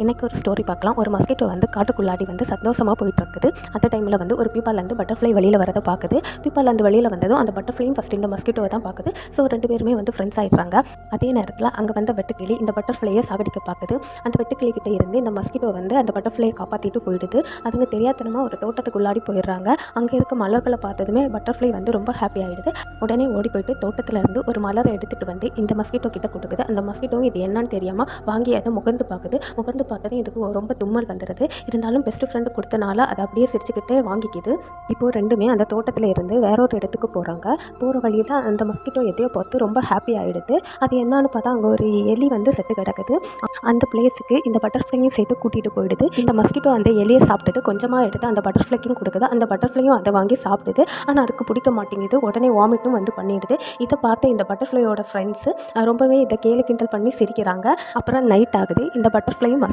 இன்றைக்கி ஒரு ஸ்டோரி பார்க்கலாம். ஒரு மஸ்கிட்டோ வந்து காட்டுக்குள்ளாடி வந்து சந்தோஷமாக போயிட்டுருக்குது. அந்த டைமில் வந்து ஒரு பீப்பாலேருந்து பட்டர்ஃப்ளை வெளியில் வரதை பார்க்குது. பீப்பாலேருந்து வெளியில் வந்ததும் அந்த பட்டர்ஃப்ளையும் ஃபஸ்ட்டு இந்த மஸ்கிட்டோவை தான் பார்க்குது. ஸோ 2 பேருமே வந்து ஃப்ரெண்ட்ஸ் ஆகிடுறாங்க. அதே நேரத்தில் அங்கே வந்த வெட்டுக்கிளி இந்த பட்டர்ஃப்ளையை சாகடிக்க பார்க்குது. அந்த வெட்டுக்கிளி கிட்டே இருந்து இந்த மஸ்கிட்டோ வந்து அந்த பட்டர்ஃப்ளையை காப்பாற்றிட்டு போயிடுது. அதுங்க தெரியாதனமாக ஒரு தோட்டத்துக்குள்ளாடி போயிடுறாங்க. அங்கே இருக்க மலர்களை பார்த்ததுமே பட்டர்ஃப்ளை வந்து ரொம்ப ஹாப்பி ஆகிடுது. உடனே ஓடி போயிட்டு தோட்டத்திலேருந்து ஒரு மலரை எடுத்துகிட்டு வந்து இந்த மஸ்கிட்டோ கிட்ட கொடுக்குது. அந்த மஸ்கிட்டோவும் இது என்னன்னு தெரியாமல் வாங்கி அதை முகர்ந்து பார்க்குது. முகர்ந்து பார்த்ததும் இதுக்கு ரொம்ப தும்மல் வந்துடுது. இருந்தாலும் பெஸ்ட் ஃப்ரெண்டு கொடுத்தனால அதை அப்படியே சிரிச்சுக்கிட்டே வாங்கிக்குது. இப்போது ரெண்டுமே அந்த தோட்டத்தில் இருந்து வேற ஒரு இடத்துக்கு போகிறாங்க. போகிற வழியில் அந்த மஸ்கிட்டோ எதையோ பார்த்து ரொம்ப ஹாப்பி ஆகிடுது. அது என்னன்னு பார்த்தா அங்கே ஒரு எலி வந்து செத்து கிடக்குது. அந்த பிளேஸுக்கு இந்த பட்டர்ஃப்ளையும் சேர்த்து கூட்டிகிட்டு போயிடுது. இந்த மஸ்கிட்டோ அந்த எலியை சாப்பிட்டுட்டு கொஞ்சமாக எடுத்து அந்த பட்டர்ஃப்ளைக்கும் கொடுக்குது. அந்த பட்டர்ஃப்ளையும் அதை வாங்கி சாப்பிடுது. ஆனால் அதுக்கு பிடிக்க மாட்டேங்குது. உடனே வாமிட்டும் வந்து பண்ணிடுது. இதை பார்த்து இந்த பட்டர்ஃப்ளையோட ஃப்ரெண்ட்ஸு ரொம்பவே இதை கேலி கிண்டல் பண்ணி சிரிக்கிறாங்க. அப்புறம் நைட் ஆகுது. இந்த பட்டர்ஃப்ளையும்